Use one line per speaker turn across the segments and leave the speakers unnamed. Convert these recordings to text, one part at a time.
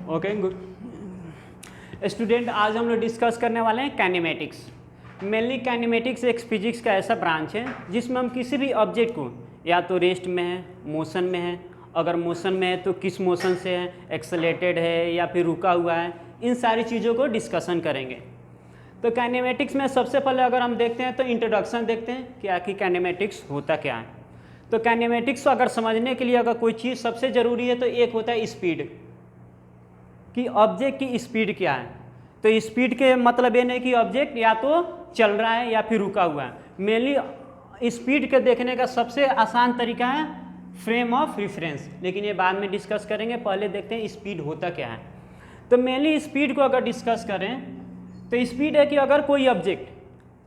Okay good student, आज हम लोग डिस्कस करने वाले हैं काइनेमेटिक्स। मेनली काइनेमेटिक्स एक फिजिक्स का ऐसा ब्रांच है जिसमें हम किसी भी ऑब्जेक्ट को या तो रेस्ट में है, मोशन में है, अगर मोशन में है तो किस मोशन से है, एक्सेलेरेटेड है या फिर रुका हुआ है, इन सारी चीज़ों को डिस्कशन करेंगे। तो काइनेमेटिक्स में सबसे पहले अगर हम देखते हैं तो इंट्रोडक्शन देखते हैं कि आखिर काइनेमेटिक्स होता क्या है। तो काइनेमेटिक्स को अगर समझने के लिए अगर कोई चीज़ सबसे ज़रूरी है तो एक होता है स्पीड, कि ऑब्जेक्ट की स्पीड क्या है। तो स्पीड के मतलब ये नहीं कि ऑब्जेक्ट या तो चल रहा है या फिर रुका हुआ है। मेनली स्पीड के देखने का सबसे आसान तरीका है फ्रेम ऑफ रेफरेंस, लेकिन ये बाद में डिस्कस करेंगे। पहले देखते हैं स्पीड होता क्या है। तो मेनली स्पीड को अगर डिस्कस करें तो स्पीड है कि अगर कोई ऑब्जेक्ट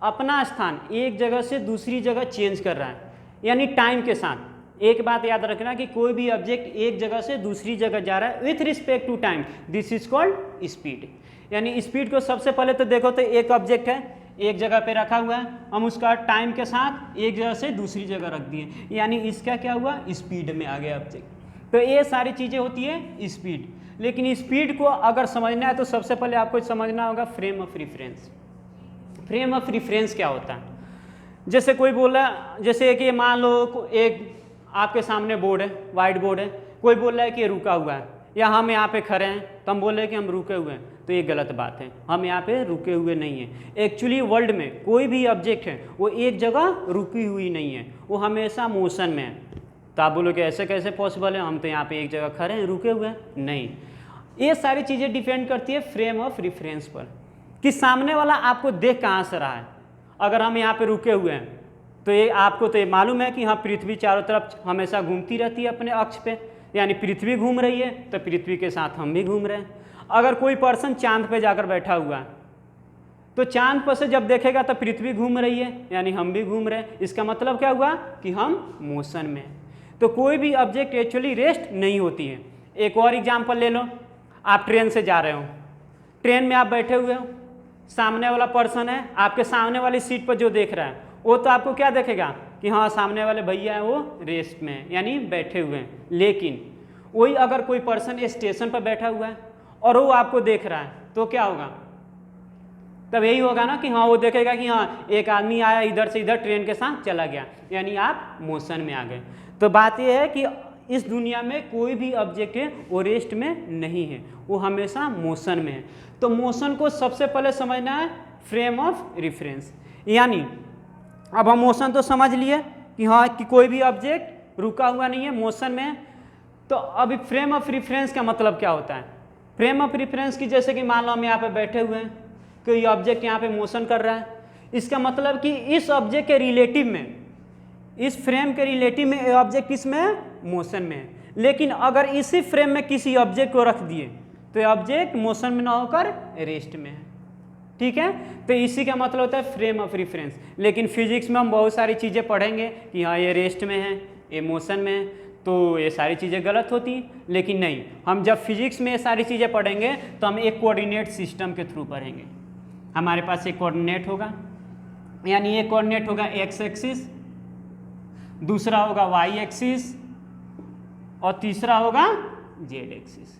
अपना स्थान एक जगह से दूसरी जगह चेंज कर रहा है, यानी टाइम के साथ। एक बात याद रखना कि कोई भी ऑब्जेक्ट एक जगह से दूसरी जगह जा रहा है with respect to time, this is called speed. यानी स्पीड को सबसे पहले तो देखो तो एक ऑब्जेक्ट है, एक जगह पे रखा हुआ है, हम उसका टाइम के साथ एक जगह से दूसरी जगह रख दिए, यानी इसका क्या हुआ, स्पीड में आ गया ऑब्जेक्ट। तो ये सारी चीज़ें होती है स्पीड। लेकिन स्पीड को अगर समझना है तो सबसे पहले आपको समझना होगा frame of reference. Frame of reference क्या होता है? जैसे कोई बोला, जैसे कि मान लो एक आपके सामने बोर्ड है, वाइट बोर्ड है, कोई बोल रहा है कि ये रुका हुआ है, या हम यहाँ पे खड़े हैं तो हम बोल रहे हैं कि हम रुके हुए हैं, तो ये गलत बात है। हम यहाँ पे रुके हुए नहीं हैं। एक्चुअली वर्ल्ड में कोई भी ऑब्जेक्ट है वो एक जगह रुकी हुई नहीं है, वो हमेशा मोशन में है। तो आप बोलोगे ऐसे कैसे पॉसिबल है, हम तो यहाँ पे एक जगह खड़े हैं, रुके हुए हैं? नहीं, ये सारी चीज़ें डिपेंड करती है फ्रेम ऑफ रेफरेंस पर, कि सामने वाला आपको देख कहाँ से रहा है। अगर हम यहाँ पे रुके हुए हैं तो ये आपको तो ये मालूम है कि हाँ पृथ्वी चारों तरफ हमेशा घूमती रहती है अपने अक्ष पे, यानी पृथ्वी घूम रही है तो पृथ्वी के साथ हम भी घूम रहे हैं। अगर कोई पर्सन चांद पे जाकर बैठा हुआ है तो चांद पर से जब देखेगा तो पृथ्वी घूम रही है, यानी हम भी घूम रहे हैं। इसका मतलब क्या हुआ कि हम मोशन में हैं। तो कोई भी ऑब्जेक्ट एक्चुअली रेस्ट नहीं होती है। एक और एग्जाम्पल ले लो, आप ट्रेन से जा रहे हो, ट्रेन में आप बैठे हुए हो, सामने वाला पर्सन है, आपके सामने वाली सीट पर जो देख रहा है वो तो आपको क्या देखेगा कि हाँ सामने वाले भैया हैं वो रेस्ट में हैं, यानी बैठे हुए हैं। लेकिन वही अगर कोई पर्सन स्टेशन पर बैठा हुआ है और वो आपको देख रहा है तो क्या होगा? तब यही होगा ना कि हाँ वो देखेगा कि हाँ एक आदमी आया इधर से इधर ट्रेन के साथ चला गया, यानी आप मोशन में आ गए। तो बात यह है कि इस दुनिया में कोई भी ऑब्जेक्ट है वो रेस्ट में नहीं है, वो हमेशा मोशन में है। तो मोशन को सबसे पहले समझना है फ्रेम ऑफ रेफरेंस। यानी अब हम मोशन तो समझ लिए कि हाँ कि कोई भी ऑब्जेक्ट रुका हुआ नहीं है, मोशन में है। तो अभी फ्रेम ऑफ रेफरेंस का मतलब क्या होता है? फ्रेम ऑफ रेफरेंस की जैसे कि मान लो हम यहाँ पे बैठे हुए हैं, कोई ऑब्जेक्ट यहाँ पे मोशन कर रहा है, इसका मतलब कि इस ऑब्जेक्ट के रिलेटिव में, इस फ्रेम के रिलेटिव में ऑब्जेक्ट किस में है, मोशन में है। लेकिन अगर इसी फ्रेम में किसी ऑब्जेक्ट को रख दिए तो ऑब्जेक्ट मोशन में ना होकर रेस्ट में है। ठीक है, तो इसी का मतलब होता है फ्रेम ऑफ रेफरेंस। लेकिन फिजिक्स में हम बहुत सारी चीज़ें पढ़ेंगे कि हाँ ये रेस्ट में है, ये मोशन में है, तो ये सारी चीज़ें गलत होती। लेकिन नहीं, हम जब फिजिक्स में ये सारी चीज़ें पढ़ेंगे तो हम एक कोऑर्डिनेट सिस्टम के थ्रू पढ़ेंगे। हमारे पास एक कोऑर्डिनेट होगा, यानी एक कोऑर्डिनेट होगा एक्स एक्सिस, दूसरा होगा वाई एक्सिस और तीसरा होगा जेड एक्सिस।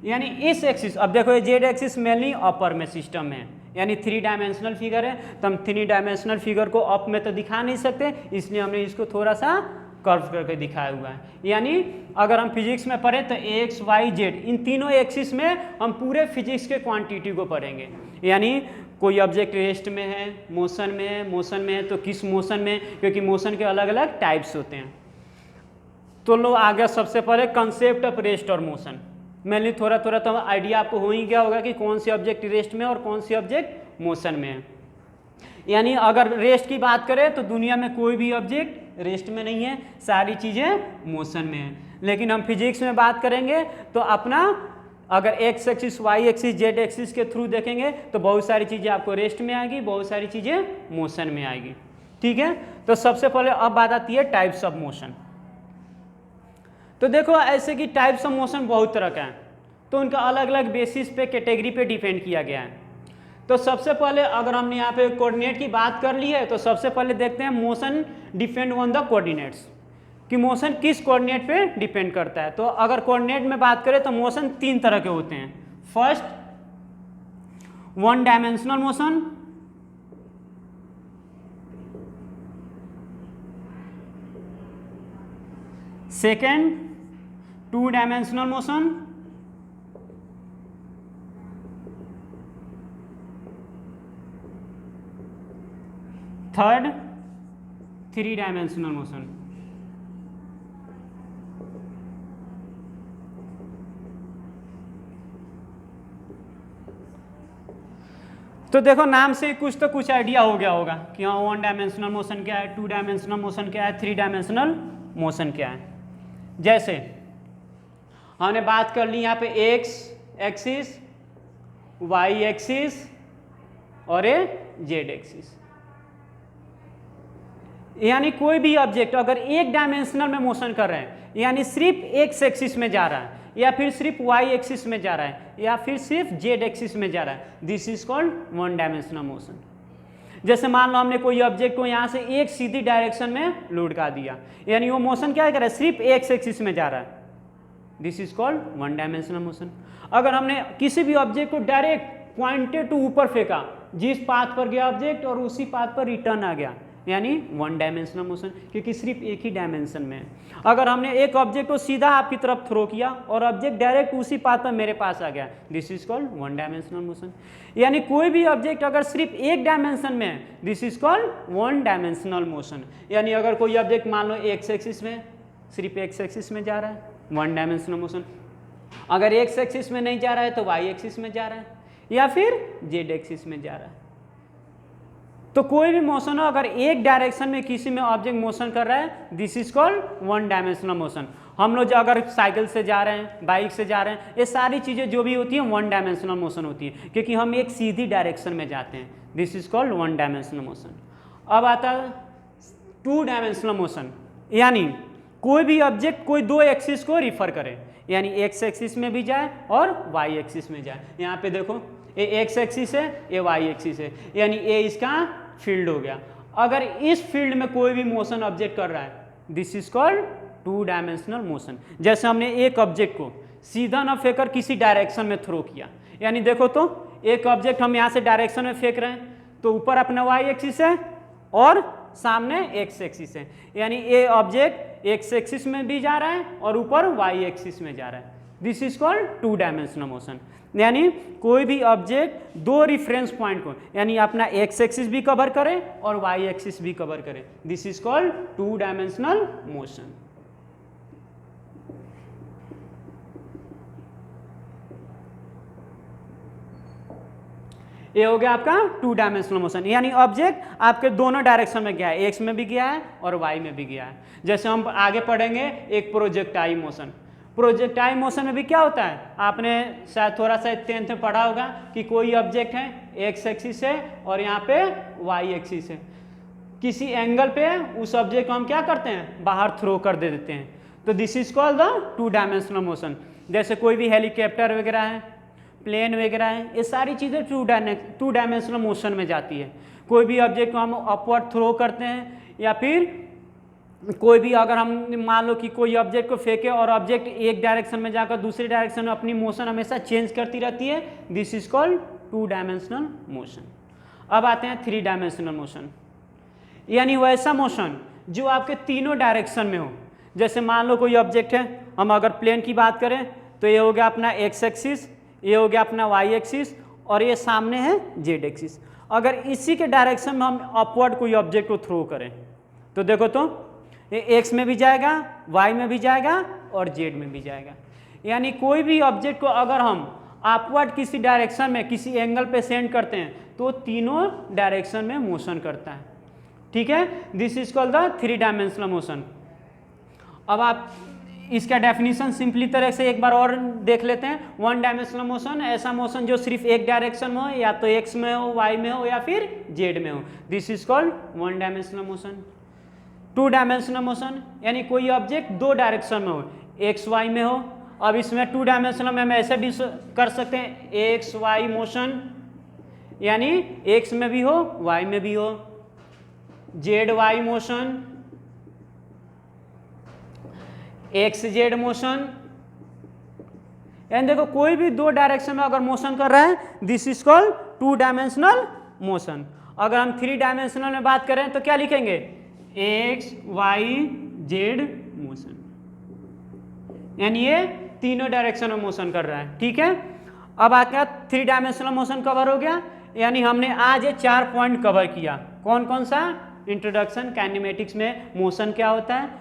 यानी इस एक्सिस, अब देखो ये जेड एक्सिस मेनली अपर में सिस्टम है, यानी 3 डायमेंशनल फिगर है। तो हम 3 डायमेंशनल फिगर को अप में तो दिखा नहीं सकते, इसलिए हमने इसको थोड़ा सा कर्व करके दिखाया हुआ है। यानी अगर हम फिजिक्स में पढ़ें तो एक्स वाई जेड इन तीनों एक्सिस में हम पूरे फिजिक्स के क्वांटिटी को पढ़ेंगे। यानी कोई ऑब्जेक्ट रेस्ट में है, मोशन में है, मोशन में है तो किस मोशन में, क्योंकि मोशन के अलग अलग टाइप्स होते हैं। तो लो आगे सबसे पहले कंसेप्ट ऑफ रेस्ट और मोशन। मेनली थोड़ा थोड़ा तो आइडिया आपको हो ही गया होगा कि कौन सी ऑब्जेक्ट रेस्ट में और कौन सी ऑब्जेक्ट मोशन में है। यानी अगर रेस्ट की बात करें तो दुनिया में कोई भी ऑब्जेक्ट रेस्ट में नहीं है, सारी चीज़ें मोशन में है। लेकिन हम फिजिक्स में बात करेंगे तो अपना अगर X axis Y axis Z axis के थ्रू देखेंगे तो बहुत सारी चीज़ें आपको रेस्ट में आएगी, बहुत सारी चीज़ें मोशन में आएगी। ठीक है, तो सबसे पहले अब बात आती है टाइप्स ऑफ मोशन। तो देखो ऐसे कि टाइप्स ऑफ मोशन बहुत तरह का है, तो उनका अलग अलग बेसिस पे कैटेगरी पे डिपेंड किया गया है। तो सबसे पहले अगर हमने यहाँ पे कोऑर्डिनेट की बात कर ली है तो सबसे पहले देखते हैं motion depend on the coordinates, कि मोशन किस कोऑर्डिनेट पे डिपेंड करता है। तो अगर कोऑर्डिनेट में बात करें तो मोशन 3 तरह के होते हैं। First, one dimensional motion, second, two dimensional motion, third, three dimensional motion. तो देखो नाम से कुछ तो कुछ आइडिया हो गया होगा कि हाँ वन डायमेंशनल मोशन क्या है, टू डायमेंशनल मोशन क्या है, थ्री डायमेंशनल मोशन क्या है। जैसे हमने बात कर ली यहाँ पे एक्स एक्सिस, वाई एक्सिस और ए जेड एक्सिस। यानी कोई भी ऑब्जेक्ट अगर एक डायमेंशनल में मोशन कर रहे हैं, यानी सिर्फ एक्स एक्सिस में जा रहा है या फिर सिर्फ वाई एक्सिस में जा रहा है या फिर सिर्फ जेड एक्सिस में जा रहा है, this is called one dimensional motion. जैसे मान लो हमने कोई ऑब्जेक्ट को यहाँ से एक सीधी डायरेक्शन में लुढ़का दिया, यानी वो मोशन क्या कर रहा है, सिर्फ एक्स एक्सिस में जा रहा है, this is called one dimensional motion. अगर हमने किसी भी ऑब्जेक्ट को डायरेक्ट पॉइंटेड टू ऊपर फेंका, जिस पाथ पर गया ऑब्जेक्ट और उसी पाथ पर रिटर्न आ गया, यानी वन डायमेंशनल मोशन, क्योंकि सिर्फ एक ही डायमेंशन में है। अगर हमने एक ऑब्जेक्ट को सीधा आपकी तरफ थ्रो किया और ऑब्जेक्ट डायरेक्ट उसी पाथ पर मेरे पास आ गया, this is called one dimensional motion. यानी कोई भी ऑब्जेक्ट अगर सिर्फ एक डायमेंशन में है, this is called one dimensional motion. यानी अगर कोई ऑब्जेक्ट मान लो एक्स एक्सिस में, सिर्फ एक्स एक्सिस में जा रहा है, वन डायमेंशनल मोशन। अगर एक्स एक्सिस में नहीं जा रहा है तो वाई एक्सिस में जा रहा है या फिर जेड एक्सिस में जा रहा है। तो कोई भी मोशन हो, अगर एक डायरेक्शन में किसी में ऑब्जेक्ट मोशन कर रहा है, this is called one dimensional motion. हम लोग अगर साइकिल से जा रहे हैं, बाइक से जा रहे हैं, ये सारी चीज़ें जो भी होती हैं वन डायमेंशनल मोशन होती है, क्योंकि हम एक सीधी डायरेक्शन में जाते हैं, this is called one dimensional motion. अब आता है टू डायमेंशनल मोशन, यानी कोई भी ऑब्जेक्ट कोई दो एक्सिस को रिफर करे, यानी एक्स एक्सिस में भी जाए और वाई एक्सिस में जाए। यहाँ पे देखो ये एक्स एक्सिस है, ये वाई एक्सिस है, यानी ये इसका फील्ड हो गया। अगर इस फील्ड में कोई भी मोशन ऑब्जेक्ट कर रहा है, this is called two dimensional motion. जैसे हमने एक ऑब्जेक्ट को सीधा न फेंकर किसी डायरेक्शन में थ्रो किया, यानी देखो तो एक ऑब्जेक्ट हम यहाँ से डायरेक्शन में फेंक रहे हैं, तो ऊपर अपना वाई एक्सिस है और सामने एक्स एक्सिस है, यानी ये ऑब्जेक्ट एक्स एक्सिस में भी जा रहा है और ऊपर वाई एक्सिस में जा रहा है, this is called two dimensional motion. यानी कोई भी ऑब्जेक्ट दो रिफरेंस पॉइंट को, यानी अपना एक्स एक्सिस भी कवर करे और वाई एक्सिस भी कवर करे, this is called two dimensional motion. ये हो गया आपका टू डायमेंशनल मोशन, यानी ऑब्जेक्ट आपके दोनों डायरेक्शन में गया है, एक्स में भी गया है और वाई में भी गया है। जैसे हम आगे पढ़ेंगे एक प्रोजेक्टाइल मोशन। प्रोजेक्टाइल मोशन में भी क्या होता है, आपने शायद थोड़ा सा 10th में पढ़ा होगा कि कोई ऑब्जेक्ट है, एक्स एक्सिस है और यहाँ पे वाई एक्सिस है, किसी एंगल पे उस ऑब्जेक्ट को हम क्या करते हैं, बाहर थ्रो कर दे देते हैं, तो this is called the two dimensional motion. जैसे कोई भी हेलीकॉप्टर वगैरह है, प्लेन वगैरह है, ये सारी चीज़ें टू डायमेंशनल मोशन में जाती है। कोई भी ऑब्जेक्ट को हम अपवर्ड थ्रो करते हैं या फिर कोई भी, अगर हम मान लो कि कोई ऑब्जेक्ट को फेंके और ऑब्जेक्ट एक डायरेक्शन में जाकर दूसरी डायरेक्शन में अपनी मोशन हमेशा चेंज करती रहती है, this is called two dimensional motion. अब आते हैं थ्री डायमेंशनल मोशन, यानी वैसा मोशन जो आपके तीनों डायरेक्शन में हो। जैसे मान लो कोई ऑब्जेक्ट है, हम अगर प्लेन की बात करें तो ये हो गया अपना एक्स एक्सिस, ये हो गया अपना वाई एक्सिस और ये सामने है जेड एक्सिस। अगर इसी के डायरेक्शन में हम अपवर्ड कोई ऑब्जेक्ट को थ्रो करें तो देखो तो ये एक्स में भी जाएगा, वाई में भी जाएगा और जेड में भी जाएगा। यानी कोई भी ऑब्जेक्ट को अगर हम अपवर्ड किसी डायरेक्शन में किसी एंगल पे सेंड करते हैं तो तीनों डायरेक्शन में मोशन करता है, ठीक है, this is called the three dimensional motion. अब आप इसका डेफिनेशन सिंपली तरह से एक बार और देख लेते हैं। वन डायमेंशनल मोशन ऐसा मोशन जो सिर्फ एक डायरेक्शन में हो, या तो एक्स में हो, वाई में हो या फिर जेड में हो, this is called one dimensional motion. Two dimensional motion यानी कोई ऑब्जेक्ट दो डायरेक्शन में हो, एक्स वाई में हो। अब इसमें टू डायमेंशनल में हम ऐसे भी कर सकते हैं, एक्स वाई मोशन, यानी एक्स में भी हो वाई में भी हो, Z Y motion, X Z motion, यानी देखो कोई भी दो डायरेक्शन में अगर मोशन कर रहा है this is called two dimensional motion. अगर हम थ्री डायमेंशनल में बात करें तो क्या लिखेंगे, एक्स वाई जेड मोशन, यानी ये तीनों डायरेक्शन में मोशन कर रहा है। ठीक है, अब आके थ्री डायमेंशनल मोशन कवर हो गया, यानी हमने आज ये 4 पॉइंट कवर किया। कौन कौन सा, इंट्रोडक्शन, काइनेमेटिक्स में मोशन क्या होता है,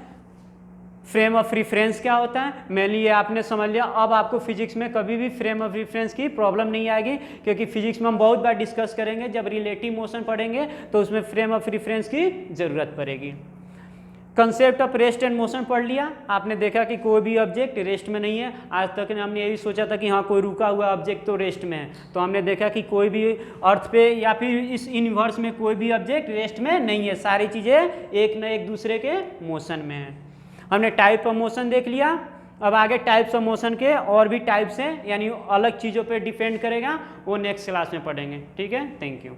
फ्रेम ऑफ रेफरेंस क्या होता है, मेनली ये आपने समझ लिया। अब आपको फिजिक्स में कभी भी फ्रेम ऑफ रेफरेंस की प्रॉब्लम नहीं आएगी, क्योंकि फिजिक्स में हम बहुत बार डिस्कस करेंगे, जब रिलेटिव मोशन पढ़ेंगे तो उसमें फ्रेम ऑफ रेफरेंस की जरूरत पड़ेगी। Concept of rest and motion पढ़ लिया, आपने देखा कि कोई भी ऑब्जेक्ट रेस्ट में नहीं है। आज तक हमने यही सोचा था कि हाँ कोई रुका हुआ ऑब्जेक्ट तो रेस्ट में है, तो हमने देखा कि कोई भी अर्थ पे या फिर इस यूनिवर्स में कोई भी ऑब्जेक्ट रेस्ट में नहीं है, सारी चीज़ें एक न एक दूसरे के मोशन में है। हमने टाइप ऑफ मोशन देख लिया, अब आगे टाइप्स ऑफ मोशन के और भी टाइप्स हैं, यानी अलग चीज़ों पे डिपेंड करेगा, वो नेक्स्ट क्लास में पढ़ेंगे। ठीक है, थैंक यू।